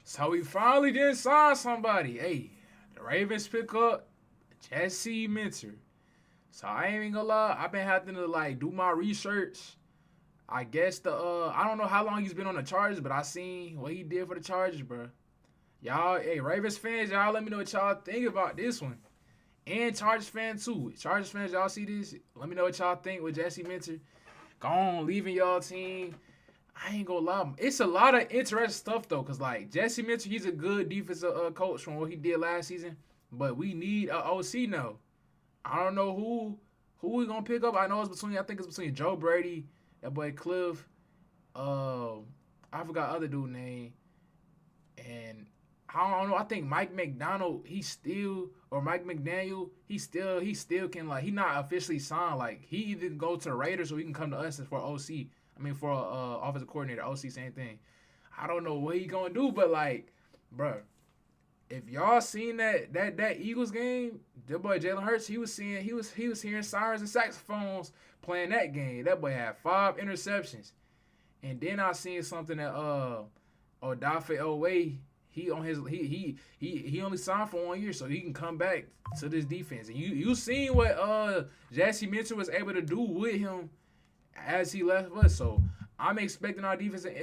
So we finally did sign somebody. Hey, the Ravens pick up Jesse Minter. So I ain't even gonna lie, I've been having to like do my research. I guess I don't know how long he's been on the Chargers, but I seen what he did for the Chargers, bro. Y'all, hey, Ravens fans, y'all let me know what y'all think about this one. And Chargers fans too. Chargers fans, y'all see this? Let me know what y'all think with Jesse Minter. Gone, leaving y'all team. I ain't gonna lie. It's a lot of interesting stuff though, cause like Jesse Mitchell, he's a good defensive coach from what he did last season. But we need a OC now. I don't know who we gonna pick up. I know it's between. I think it's between Joe Brady, that boy Cliff. I forgot other dude name, and I don't know. I think Mike McDonald. He still or Mike McDaniel. He still can like. He not officially signed. Like he either go to the Raiders or he can come to us for OC. I mean, for offensive coordinator, OC, same thing. I don't know what he gonna do, but like, bro, if y'all seen that Eagles game, that boy Jalen Hurts, he was hearing sirens and saxophones playing that game. That boy had 5 interceptions, and then I seen something that Odafe Owe, he on his he only signed for 1 year, so he can come back to this defense. And you seen what Jesse Mitchell was able to do with him as he left us. So I'm expecting our defensive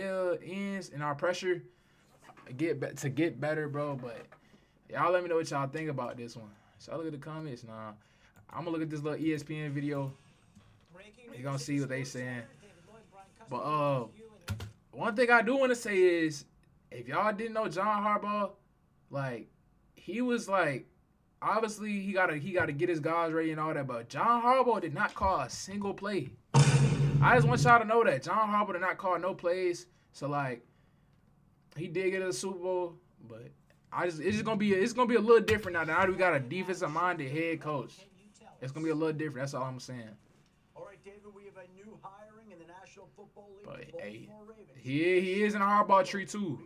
ends and our pressure to get better, bro. But y'all let me know what y'all think about this one. So I look at the comments. Nah, I'm gonna look at this little ESPN video. You're gonna see what they saying. But one thing I do want to say is, if y'all didn't know John Harbaugh, like he was like, obviously he gotta get his guys ready and all that. But John Harbaugh did not call a single play. I just want y'all to know that John Harbaugh did not call no plays. So like, he did get to the Super Bowl, but it's gonna be a little different now. Now we got a defensive minded head coach. It's gonna be a little different. That's all I'm saying. All right, David, we have a new hiring in the National Football League. But hey, he is in a Harbaugh tree too.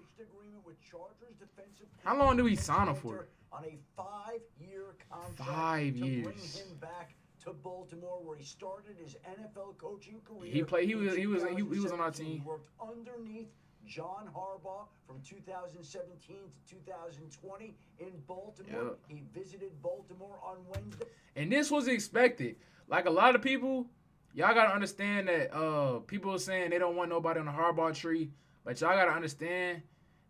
How long do we sign him for? On a 5-year contract. 5 years. To bring him back to Baltimore, where he started his NFL coaching career. He played. He was on our team. He worked underneath John Harbaugh from 2017 to 2020 in Baltimore. Yep. He visited Baltimore on Wednesday. And this was expected. Like a lot of people, y'all gotta understand that people are saying they don't want nobody on the Harbaugh tree, but y'all gotta understand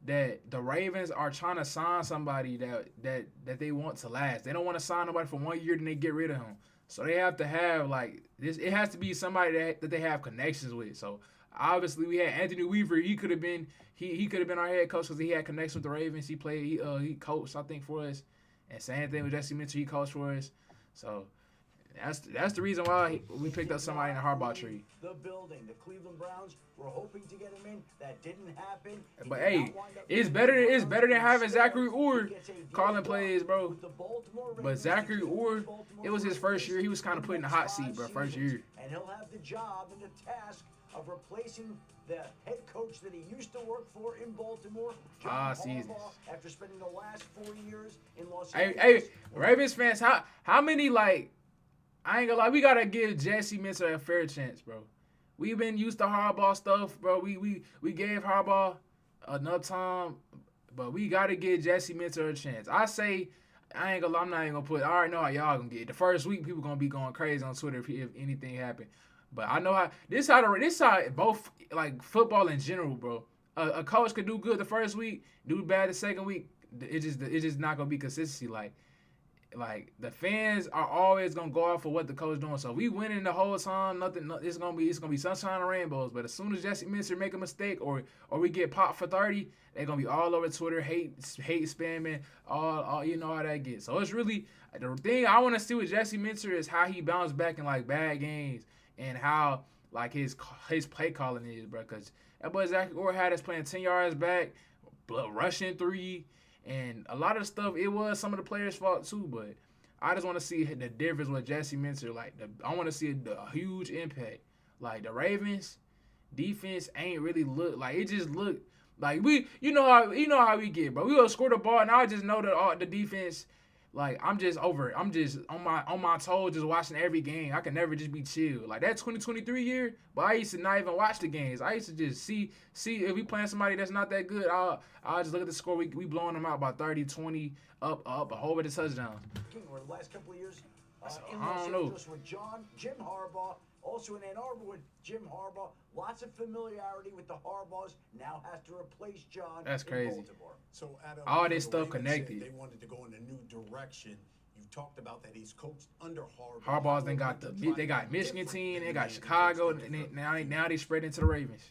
that the Ravens are trying to sign somebody that they want to last. They don't want to sign nobody for 1 year and they get rid of him. So they have to have like this. It has to be somebody that they have connections with. So obviously we had Anthony Weaver. He could have been our head coach because he had connections with the Ravens. He played. He coached, I think, for us. And same thing with Jesse Mitchell. He coached for us. So that's the reason why we picked up somebody in the Harbaugh tree. The building, the Cleveland Browns were hoping to get him in. That didn't happen. But hey, it's better than having Zachary Orr calling plays, bro. But Zachary Orr, it was his first year. He was kind of put in the hot seat, bro. First year. And he'll have the job and the task of replacing the head coach that he used to work for in Baltimore, John seasons. Harbaugh, after spending the last 4 years in Los Angeles. Hey, Ravens fans, how many like? I ain't gonna lie, we gotta give Jesse Minter a fair chance, bro. We've been used to Harbaugh stuff, bro. We gave Harbaugh enough time, but we gotta give Jesse Minter a chance. I say, I ain't gonna lie, I'm not even gonna put. I already know how y'all gonna get it. The first week, people gonna be going crazy on Twitter if anything happened. But I know how this how both like football in general, bro. A coach could do good the first week, do bad the second week. It's just not gonna be consistency. Like the fans are always gonna go out for what the coach doing. So we winning the whole time. It's gonna be sunshine and rainbows. But as soon as Jesse Minter make a mistake or we get popped for 30, they're gonna be all over Twitter, hate spamming, all you know how that gets. So it's really the thing I want to see with Jesse Minter is how he bounced back in like bad games and how like his play calling is, bro. Cause that boy Zach Orr had us playing 10 yards back, rushing 3. And a lot of the stuff, it was some of the players' fault too, but I just want to see the difference with Jesse Minter. Like, I want to see a huge impact. Like, the Ravens defense ain't really look like it. Just looked like you know how we get, bro. We gonna score the ball, and I just know that the defense like I'm just on my toes, just watching every game. I can never just be chill. Like that 2023 year, but I used to not even watch the games. I used to just see if we playing somebody that's not that good. I'll just look at the score. We blowing them out by 30, 20, up a whole bit of touchdowns. Or the last couple of years in I Los don't know. Angeles with Jim Harbaugh, also in Ann Arbor with Jim Harbaugh. Lots of familiarity with the Harbaughs. Now has to replace John. That's crazy. Baltimore. So Adam, All the this stuff Ravens connected. said they wanted to go in a new direction. You talked about that he's coached under Harbaugh. Harbaugh's then got they got Michigan team, they got Chicago, and now they spread into the Ravens.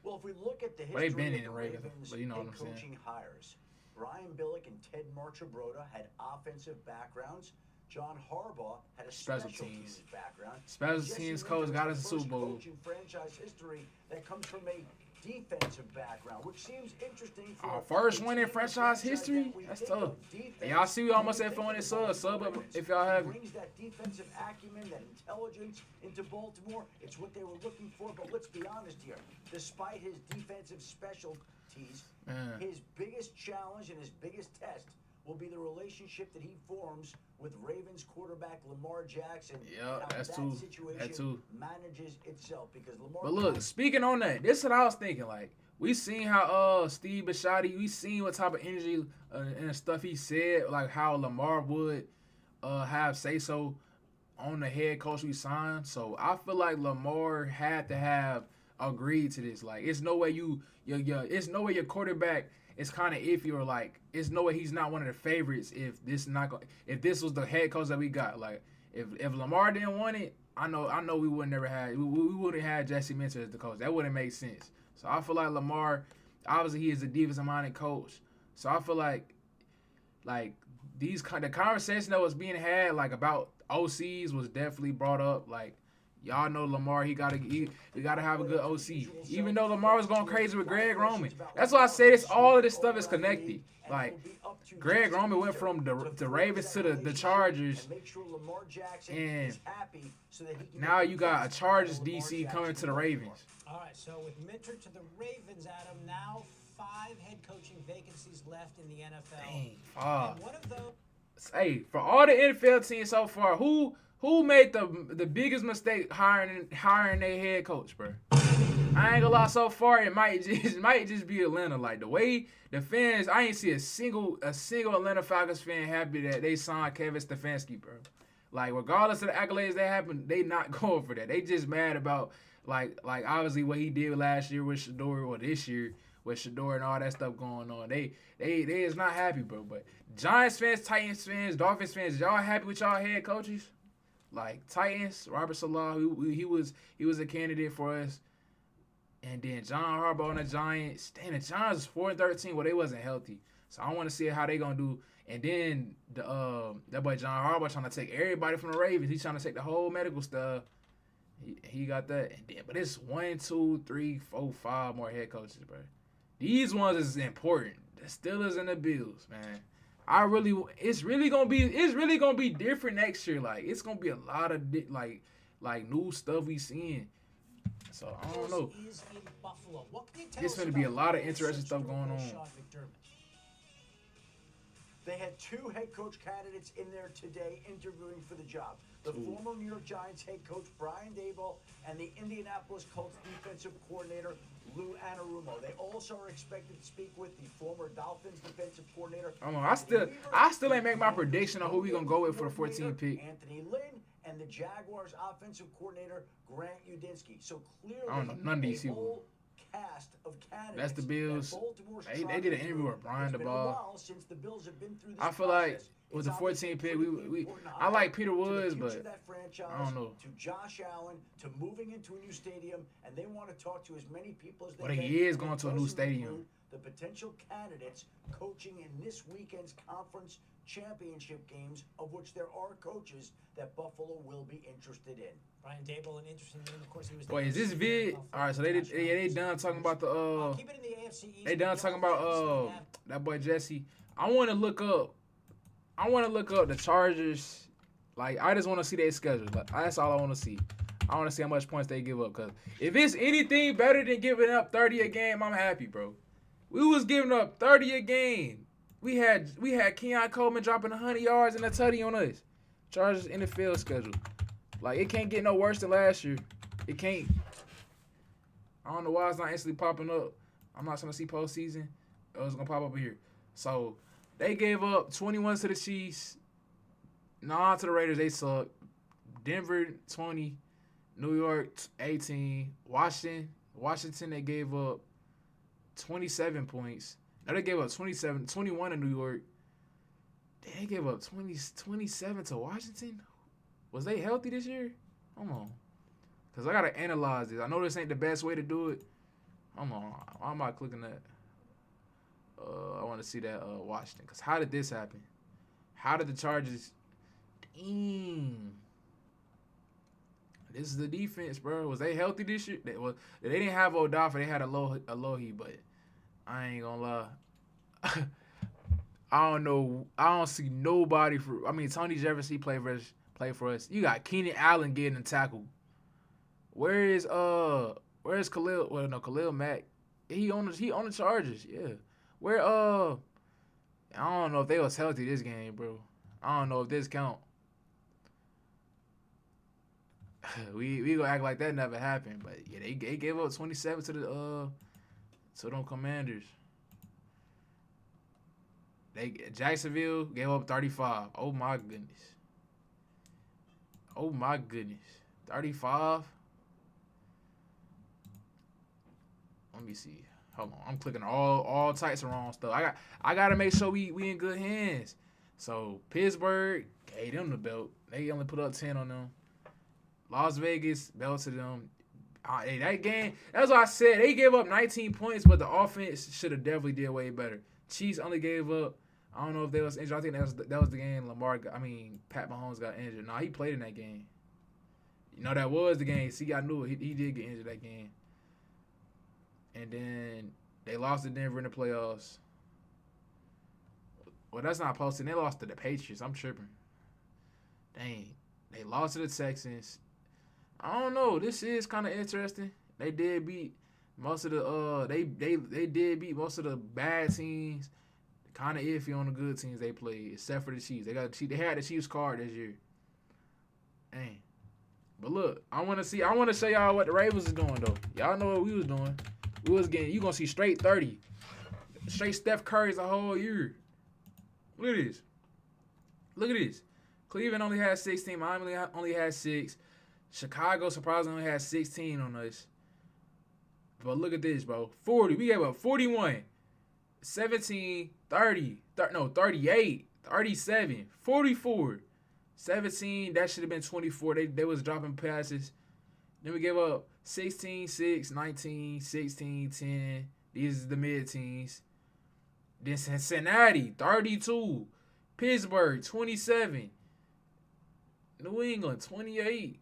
Well, if we look at the Well, they've history been of in the the Ravens, Ravens but you know what head I'm saying. coaching hires, Brian Billick and Ted Marchibroda had offensive backgrounds. John Harbaugh had a special teams background. Special Jesse teams Minter coach is got the us a first Super Bowl. coach in franchise history that comes from a defensive background, which seems interesting. For Our a first team win in and franchise history? that we That's think tough. of defense, And y'all see we almost we had think fun of in the sub up Ravens. if y'all He haven't. brings that defensive acumen, that intelligence into Baltimore. It's what they were looking for. But let's be honest here. Despite his defensive specialties, Man. his biggest challenge and his biggest test will be the relationship that he forms with Ravens quarterback Lamar Jackson. Yeah, and how that's that true. situation That too. manages itself because Lamar. But look, speaking on that, this is what I was thinking. Like, we seen how Steve Bisciotti, we seen what type of energy and stuff he said, like how Lamar would have say so on the head coach we signed. So I feel like Lamar had to have agreed to this. Like, it's no way it's no way your quarterback is kind of iffy, or like it's no way he's not one of the favorites if this was the head coach that we got. Like, if Lamar didn't want it, I know we would never had we wouldn't have Jesse Minter as the coach. That wouldn't make sense. So I feel like Lamar, obviously he is a defensive minded coach. So I feel like the conversation that was being had like about OCs was definitely brought up. Like, y'all know Lamar, he gotta have a good OC. Even though Lamar was going crazy with Greg Roman. That's why I said all of this stuff is connected. Like, Greg Roman went from the Ravens to the Chargers, and now you got a Chargers DC coming to the Ravens. All right, so with Minter to the Ravens, Adam, now 5 head coaching vacancies left in the NFL. Dang, And one of those. Hey, for all the NFL teams so far, who made the biggest mistake hiring their head coach, bro? I ain't gonna lie, so far it might just be Atlanta. Like, the way the fans, I ain't see a single Atlanta Falcons fan happy that they signed Kevin Stefanski, bro. Like, regardless of the accolades that happened, they not going for that. They just mad about like obviously what he did last year with Shador, or this year with Shador and all that stuff going on. They is not happy, bro. But Giants fans, Titans fans, Dolphins fans, y'all happy with y'all head coaches? Like, Titans, Robert Saleh, he was a candidate for us. And then John Harbaugh and the Giants. Dang, the Giants was 4-13. Well, they wasn't healthy. So I want to see how they gonna do. And then that boy John Harbaugh trying to take everybody from the Ravens. He's trying to take the whole medical stuff. He got that. And then, but it's 1, 2, 3, 4, 5 more head coaches, bro. These ones is important. The Steelers and the Bills, man. It's really gonna be different next year. Like, it's gonna be a lot of like new stuff we seeing. So I don't know. Is in Buffalo. What can you tell It's us gonna be a about lot of Bills interesting stuff Super going Bowl on. Sean McDermott? They had 2 head coach candidates in there today interviewing for the job. The former New York Giants head coach Brian Daboll and the Indianapolis Colts defensive coordinator Lou Anarumo. They also are expected to speak with the former Dolphins defensive coordinator. I don't know. I still ain't make my prediction on who we gonna go with for the 14th pick. Anthony Lynn and the Jaguars offensive coordinator Grant Udinski. So clearly, I don't know none of these a people. whole cast of candidates. That's the Bills. that Baltimore's They trying did to an interview do. with Brian It's been a DeBall. while since the Bills have been through this I feel like process. with the It's obviously 14th pick, critically we important I like hire Peter to the Woods, future but of that franchise, I don't know. to Josh Allen, to moving into a new stadium, and they want to talk to as many people as they But can. he is and going it to a new doesn't stadium. include the potential candidates coaching in this weekend's conference championship games, of which there are coaches that Buffalo will be interested in. Brian Daboll, an interesting name. Of course, he was. the Wait, is this OC vid? of All right, so Josh they Allen. done talking about the Keep it in the AFC East. they done talking about that boy Jesse. I want to look up the Chargers. Like, I just want to see their schedule. Like, that's all I want to see. I want to see how much points they give up. Cause if it's anything better than giving up 30 a game, I'm happy, bro. We was giving up 30 a game. We had Keon Coleman dropping 100 yards and a tutty on us. Chargers NFL schedule. Like, it can't get no worse than last year. It can't. I don't know why it's not instantly popping up. I'm not trying to see postseason. It's going to pop up here. So, they gave up 21 to the Chiefs. Nah, to the Raiders, they suck. Denver, 20. New York, 18. Washington, they gave up 27 points. No, they gave up 21 in New York. They gave up 27 to Washington? Was they healthy this year? Hold on. Because I got to analyze this. I know this ain't the best way to do it. Hold on. Why am I clicking that? I want to see that Washington. Because how did this happen? How did the Chargers... Damn. This is the defense, bro. Was they healthy this year? They didn't have Odafe. They had Alohi, but I ain't going to lie. I don't know. I don't see nobody for... I mean, Tony Jefferson play for us. You got Keenan Allen getting tackled. Where's Khalil? Well, no, Khalil Mack. He on the Chargers. Yeah. Where I don't know if they was healthy this game, bro. I don't know if this count. we gonna act like that never happened, but yeah, they gave up 27 to them Commanders. Jacksonville gave up 35. Oh my goodness. 35. Let me see. Hold on. I'm clicking all types of wrong stuff. I gotta make sure we in good hands. So Pittsburgh gave them the belt. They only put up 10 on them. Las Vegas belted them. Hey, that game, that's what I said. They gave up 19 points, but the offense should have definitely did way better. Chiefs only gave up. I don't know if they was injured. I think that was the game Pat Mahomes got injured. Nah, he played in that game. You know, that was the game. See, I knew it. He did get injured that game. And then they lost to Denver in the playoffs. Well, that's not posting. They lost to the Patriots. I'm tripping. Dang. They lost to the Texans. I don't know. This is kind of interesting. They did beat most of the they did beat most of the bad teams. Kind of iffy on the good teams they played, except for the Chiefs. They had the Chiefs card this year. Dang. But look, I want to show y'all what the Ravens is doing though. Y'all know what we was doing. We was getting, you gonna see straight 30. Straight Steph Curry's the whole year. Look at this. Cleveland only had 16. Miami only had 6. Chicago surprisingly only had 16 on us. But look at this, bro. 40. We gave up 41. 17, 30, 38, 37, 44, 17. That should have been 24. They was dropping passes. Then we gave up 16, 6, 19, 16, 10. These are the mid-teens. Then Cincinnati, 32. Pittsburgh, 27. New England, 28.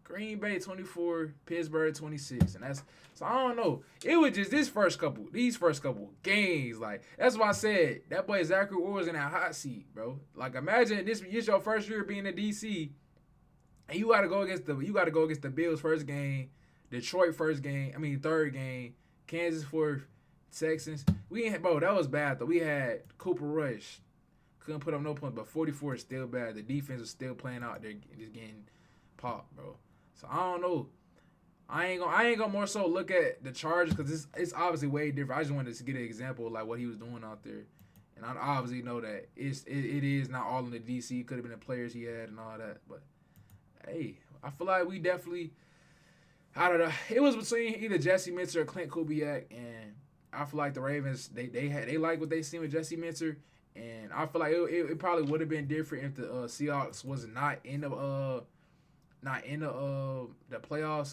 Green Bay, 24. Pittsburgh, 26. And that's, so I don't know. It was just these first couple games. Like, that's why I said that boy Zachary Orr's in that hot seat, bro. Like, imagine this is your first year being in DC, and you gotta go against the Bills first game, Detroit first game, third game, Kansas fourth, Texans. That was bad though. We had Cooper Rush. Couldn't put up no points, but 44 is still bad. The defense was still playing out there, just getting popped, bro. So I don't know. I ain't gonna more so look at the Chargers because it's obviously way different. I just wanted to get an example of like what he was doing out there, and I obviously know that it is not all in the DC. Could have been the players he had and all that, but hey, I feel like we definitely, I don't know. It was between either Jesse Minter or Clint Kubiak, and I feel like the Ravens they like what they seen with Jesse Minter. And I feel like it probably would have been different if the Seahawks was not in the playoffs.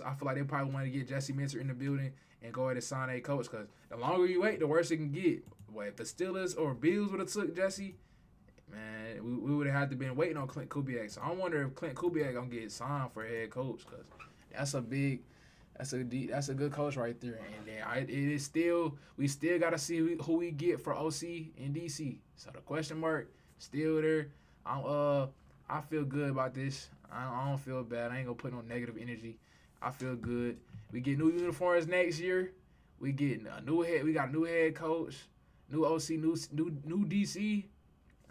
I feel like they probably wanted to get Jesse Minter in the building and go ahead and sign a coach because the longer you wait, the worse it can get. But if the Steelers or Bills would have took Jesse, man, we would have had to been waiting on Clint Kubiak. So I wonder if Clint Kubiak gonna get signed for head coach because that's a good coach right there. And then we still got to see who we get for OC in DC. So the question mark still there. I feel good about this. I don't feel bad. I ain't gonna put no negative energy. I feel good. We get new uniforms next year. We got a new head coach. New OC, new DC.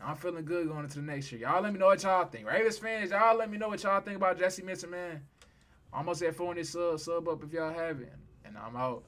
I'm feeling good going into the next year. Y'all let me know what y'all think. Ravens fans, y'all let me know what y'all think about Jesse Minter, man. Almost at 4 in this sub up if y'all haven't. And I'm out.